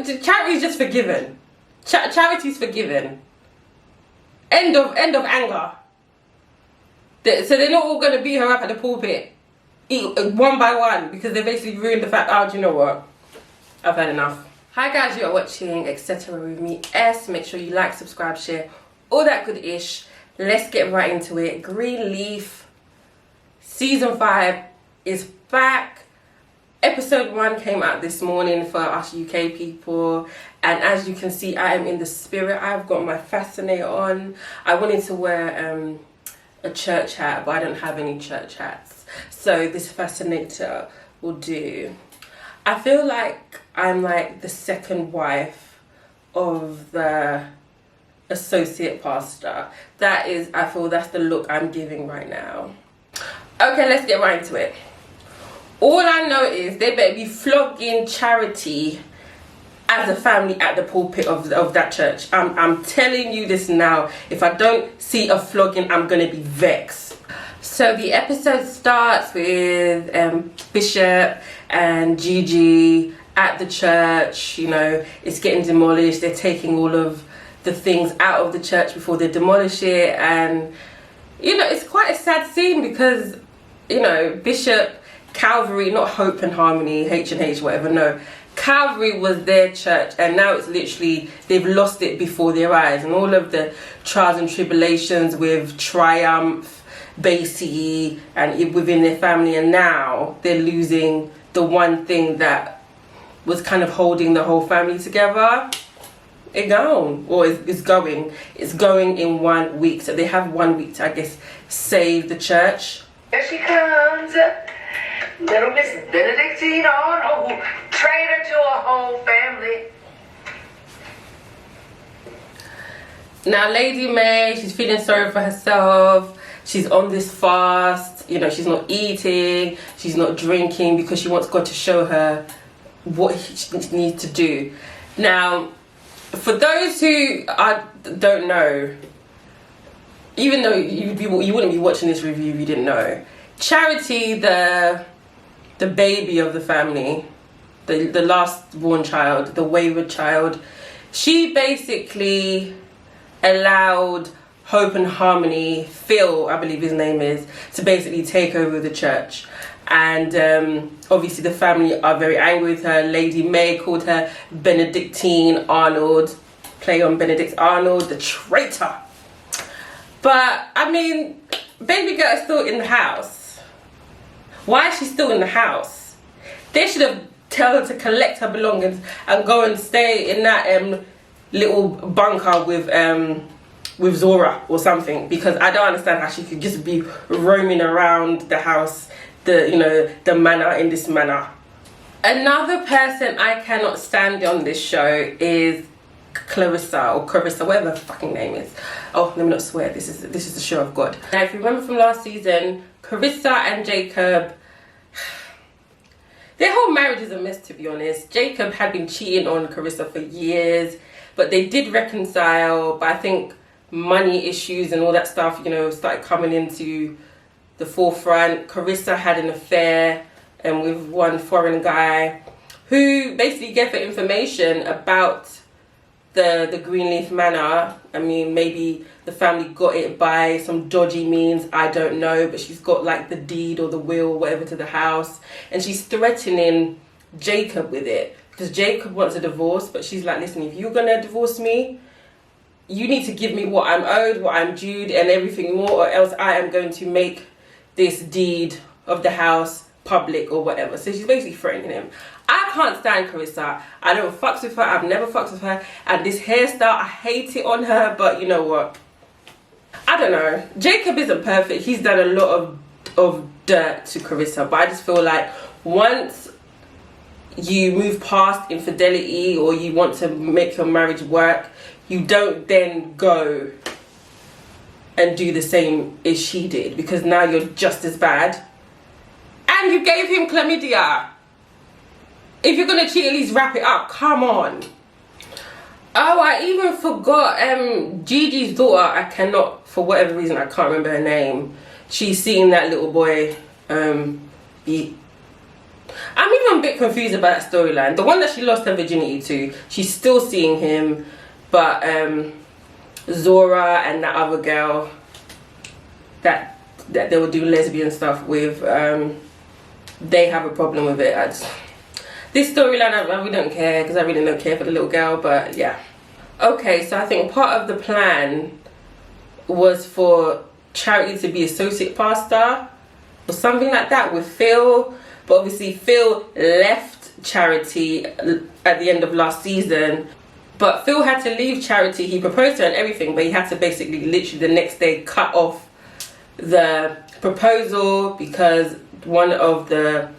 charity's just forgiven. Charity's forgiven. End of anger. So they're not all going to beat her up at the pulpit, one by one, because they basically ruined the fact. Oh, do you know what? I've had enough. Hi guys, you are watching Etcetera with me, S. Make sure you like, subscribe, share, all that good ish. Let's get right into it. Greenleaf season 5 is back. Episode 1 came out this morning for us UK people, and as you can see, I am in the spirit. I've got my fascinator on. I wanted to wear a church hat, but I don't have any church hats, so this fascinator will do. I feel like I'm like the second wife of the associate pastor. I feel that's the look I'm giving right now. Okay, let's get right into it. All I know is they better be flogging Charity as a family at the pulpit of that church. I'm telling you this now. If I don't see a flogging, I'm gonna be vexed. So the episode starts with Bishop and Gigi at the church. You know, it's getting demolished. They're taking all of the things out of the church before they demolish it, and you know, it's quite a sad scene because, you know, Bishop, Calvary, not Hope and Harmony, H&H, whatever, no, Calvary was their church, and now it's literally, they've lost it before their eyes, and all of the trials and tribulations with Triumph, Basie, and within their family, and now they're losing the one thing that was kind of holding the whole family together. It's gone, or it's going in 1 week, so they have 1 week to, I guess, save the church. Here she comes, little Miss Benedictine on, traitor to a whole family. Now Lady May, she's feeling sorry for herself. She's on this fast, you know, she's not eating, she's not drinking, because she wants God to show her what she needs to do. Now, for those who don't know, even though you wouldn't be watching this review if you didn't know, Charity, the baby of the family, the last born child, the wayward child, she basically allowed Hope and Harmony, Phil, I believe his name is, to basically take over the church. And obviously the family are very angry with her. Lady May called her Benedictine Arnold, play on Benedict Arnold, the traitor. But I mean, baby girl is still in the house. Why is she still in the house? They should have told her to collect her belongings and go and stay in that little bunker with Zora or something, because I don't understand how she could just be roaming around the house, the manor in this manner. Another person I cannot stand on this show is Clarissa, or Carissa, whatever her fucking name is. Oh, let me not swear, this is the show of God. Now if you remember from last season, Carissa and Jacob, their whole marriage is a mess, to be honest. Jacob had been cheating on Carissa for years, but they did reconcile, but I think money issues and all that stuff, you know, started coming into the forefront. Carissa had an affair with one foreign guy who basically gave her information about the Greenleaf Manor. I mean, maybe the family got it by some dodgy means, I don't know, but she's got like the deed or the will or whatever to the house, and she's threatening Jacob with it because Jacob wants a divorce, but she's like, listen, if you're gonna divorce me, you need to give me what I'm owed, what I'm due, and everything more, or else I am going to make this deed of the house public or whatever. So she's basically threatening him. I can't stand Carissa. I don't fucks with her. I've never fucks with her. And this hairstyle, I hate it on her, but you know what? I don't know. Jacob isn't perfect. He's done a lot of dirt to Carissa, but I just feel like once you move past infidelity or you want to make your marriage work, you don't then go and do the same as she did, because now you're just as bad. And you gave him chlamydia. If you're gonna cheat, at least wrap it up. Come on. Oh, I even forgot Gigi's daughter. I cannot, for whatever reason, I can't remember her name. She's seen that little boy be I'm even a bit confused about that storyline. The one that she lost her virginity to, she's still seeing him, but Zora and that other girl that they were doing lesbian stuff with, they have a problem with it. This storyline, I really don't care, because I really don't care for the little girl, but yeah. Okay, so I think part of the plan was for Charity to be associate pastor or something like that with Phil, but obviously Phil left Charity at the end of last season. But Phil had to leave Charity. He proposed to her and everything, but he had to basically literally the next day cut off the proposal because one of the,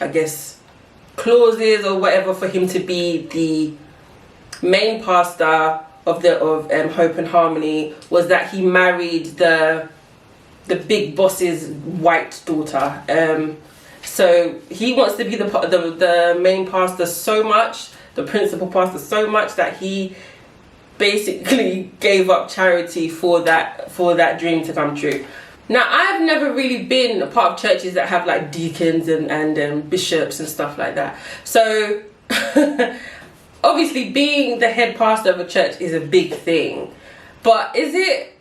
I guess, clauses or whatever for him to be the main pastor of Hope and Harmony was that he married the big boss's white daughter. So he wants to be the main pastor so much, the principal pastor so much, that he basically gave up Charity for that dream to come true. Now, I've never really been a part of churches that have like deacons and bishops and stuff like that. So obviously being the head pastor of a church is a big thing. But is it,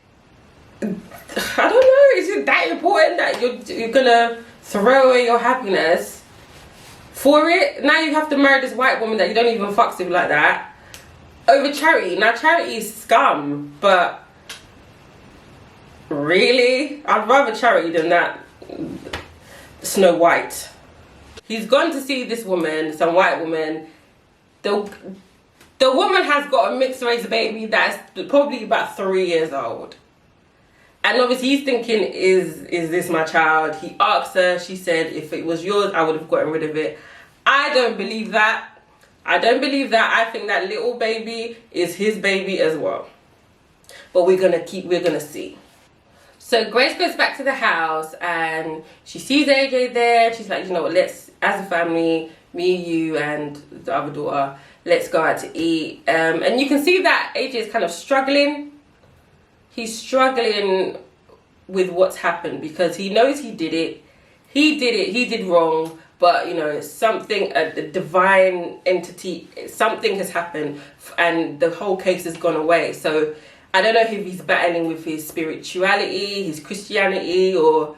I don't know, is it that important that you're gonna throw away your happiness for it? Now you have to marry this white woman that you don't even fuck with like that over Charity. Now Charity is scum, but really? I'd rather Charity than that Snow White. He's gone to see this woman, some white woman. The woman has got a mixed race baby that's probably about 3 years old. And obviously he's thinking, is this my child? He asked her, she said, if it was yours, I would have gotten rid of it. I don't believe that. I don't believe that. I think that little baby is his baby as well. But we're gonna see. So Grace goes back to the house and she sees AJ there. She's like, you know what, let's, as a family, me, you, and the other daughter, let's go out to eat. And you can see that AJ is kind of struggling. He's struggling with what's happened because he knows he did it. He did wrong. But, you know, something, a divine entity, something has happened and the whole case has gone away. So I don't know if he's battling with his spirituality, his Christianity, or,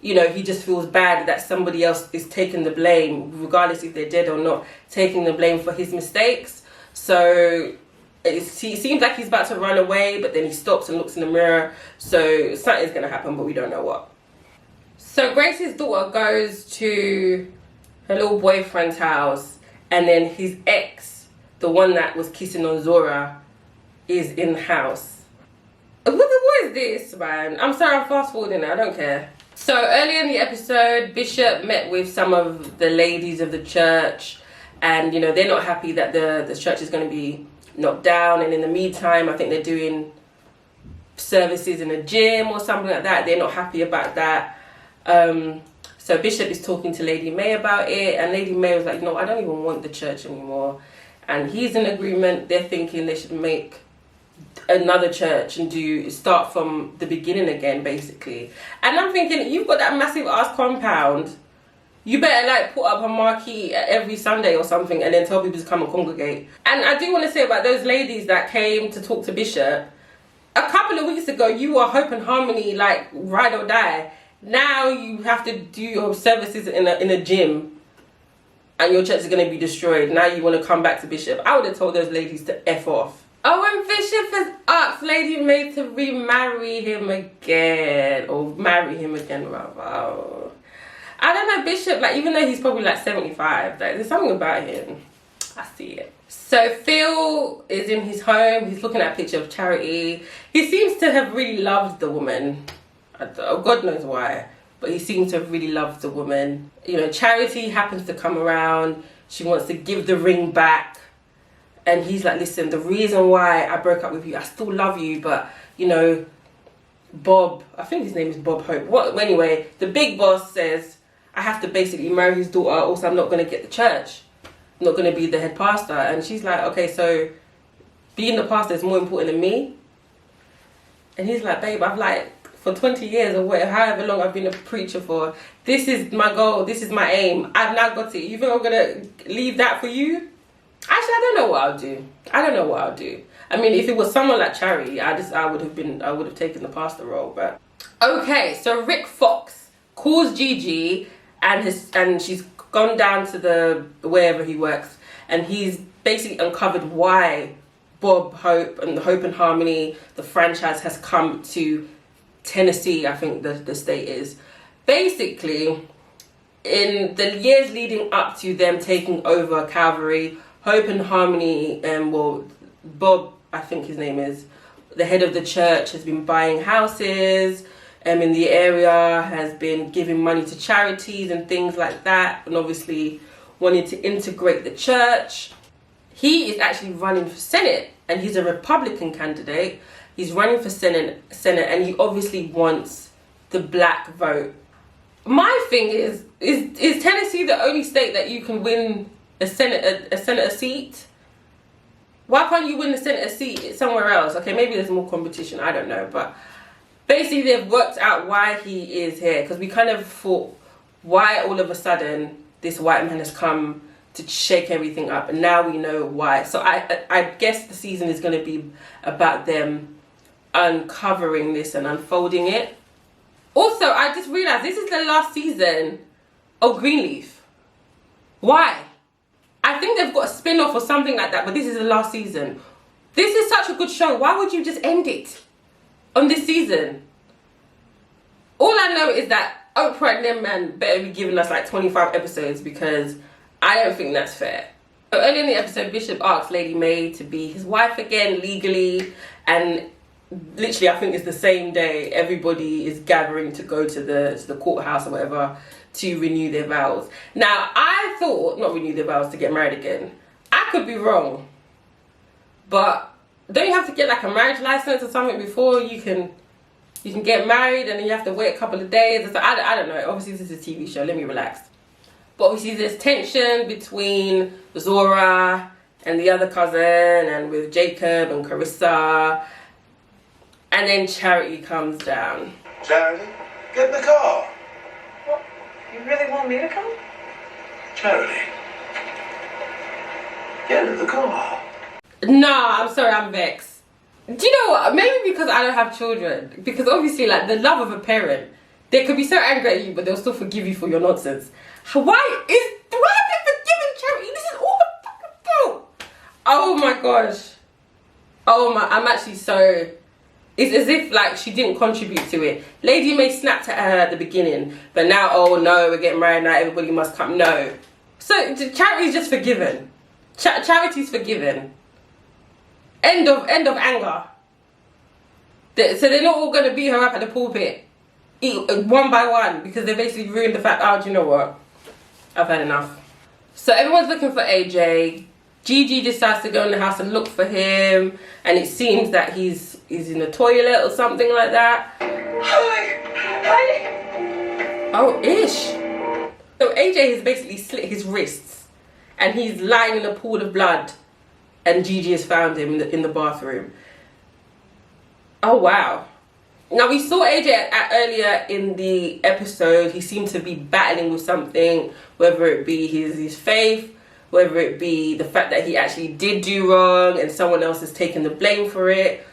you know, he just feels bad that somebody else is taking the blame, regardless if they're dead or not, taking the blame for his mistakes. So he seems like he's about to run away, but then he stops and looks in the mirror. So something's going to happen, but we don't know what. So Grace's daughter goes to her little boyfriend's house, and then his ex, the one that was kissing on Zora, is in the house. What is this, man? I'm sorry, I'm fast forwarding it, I don't care. So earlier in the episode, Bishop met with some of the ladies of the church, and you know, they're not happy that the church is going to be knocked down, and in the meantime, I think they're doing services in a gym or something like that. They're not happy about that. So Bishop is talking to Lady May about it, and Lady May was like, no, I don't even want the church anymore. And he's in agreement. They're thinking they should make another church and start from the beginning again, basically. And I'm thinking, you've got that massive ass compound, you better like put up a marquee every Sunday or something and then tell people to come and congregate. And I do want to say about those ladies that came to talk to Bishop, a couple of weeks ago you were Hope and Harmony, like ride or die. Now you have to do your services in a gym and your church is going to be destroyed. Now you want to come back to Bishop. I would have told those ladies to F off. Oh, and Bishop has asked Lady May to remarry him again. Or marry him again, rather. Oh. I don't know, Bishop, like, even though he's probably like 75, like, there's something about him. I see it. So Phil is in his home. He's looking at a picture of Charity. He seems to have really loved the woman. God knows why, but he seems to have really loved the woman. You know, Charity happens to come around. She wants to give the ring back, and he's like, listen, the reason why I broke up with you, I still love you, but you know, Bob, I think his name is Bob Hope, anyway, the big boss says I have to basically marry his daughter, also I'm not going to get the church, I'm not going to be the head pastor. And she's like, okay, so being the pastor is more important than me? And he's like, babe, I've like for 20 years or whatever, however long I've been a preacher for. This is my goal. This is my aim. I've now got it. You think I'm gonna leave that for you? Actually, I don't know what I'll do. I don't know what I'll do. I mean, if it was someone like Charity, I would have taken the pastor role. But okay, so Rick Fox calls Gigi and she's gone down to the wherever he works, and he's basically uncovered why Bob Hope and Hope and Harmony, the franchise, has come to Tennessee, I think the state is. Basically, in the years leading up to them taking over Calvary, Hope and Harmony, Bob, I think his name is, the head of the church, has been buying houses in the area, has been giving money to charities and things like that, and obviously wanted to integrate the church. He is actually running for Senate, and he's a Republican candidate. He's running for Senate, and he obviously wants the black vote. My thing is Tennessee the only state that you can win a senator seat? Why can't you win the senator seat somewhere else? Okay, maybe there's more competition, I don't know, but basically they've worked out why he is here, because we kind of thought, why all of a sudden this white man has come to shake everything up, and now we know why. So I guess the season is going to be about them uncovering this and unfolding it. Also, I just realized this is the last season of Greenleaf. Why? I think they've got a spin-off or something like that, but this is the last season. This is such a good show. Why would you just end it on this season? All I know is that Oprah and them man better be giving us like 25 episodes, because I don't think that's fair. So earlier in the episode, Bishop asked Lady Mae to be his wife again legally, and literally I think it's the same day everybody is gathering to go to the courthouse or whatever to renew their vows. Now I thought, not renew their vows, to get married again. I could be wrong, but don't you have to get like a marriage license or something before you can get married, and then you have to wait a couple of days? So I don't know. Obviously this is a TV show, let me relax. But obviously there's tension between Zora and the other cousin, and with Jacob and Carissa. And then Charity comes down. Charity, get in the car. What? You really want me to come? Charity, get in the car. Nah, I'm sorry, I'm vexed. Do you know what? Maybe because I don't have children. Because obviously, like, the love of a parent, they could be so angry at you, but they'll still forgive you for your nonsense. Why have they forgiven Charity? This is all her fucking fault. Oh my gosh. Oh my, I'm actually so... It's as if like she didn't contribute to it. Lady Mae snapped at her at the beginning, but now, oh no, we're getting married now, everybody must come. No. So Charity's just forgiven. Charity's forgiven. End of anger. So they're not all going to beat her up at the pulpit one by one, because they basically ruined the fact, oh, do you know what? I've had enough. So everyone's looking for AJ. Gigi decides to go in the house and look for him, and it seems that he's in the toilet or something like that. Oh, ish. So AJ has basically slit his wrists, and he's lying in a pool of blood, and Gigi has found him in the bathroom. Oh wow. Now we saw AJ earlier in the episode. He seemed to be battling with something, whether it be his faith, whether it be the fact that he actually did do wrong and someone else has taken the blame for it,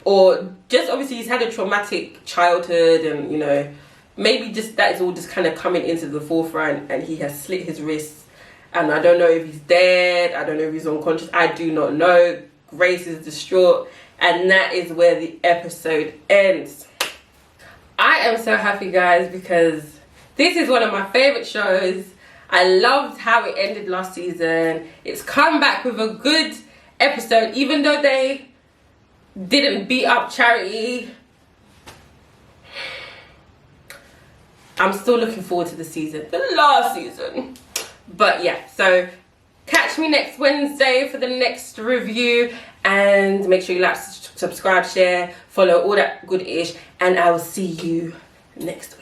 or just obviously he's had a traumatic childhood, and you know, maybe just that is all just kind of coming into the forefront, and he has slit his wrists, and I don't know if he's dead, I don't know if he's unconscious, I do not know. Grace is distraught, and that is where the episode ends. I am so happy, guys, because this is one of my favorite shows. I loved how it ended last season. It's come back with a good episode, even though they didn't beat up Charity. I'm still looking forward to the season, the last season. But yeah, so catch me next Wednesday for the next review, and make sure you like, subscribe, share, follow, all that good ish, and I will see you next week.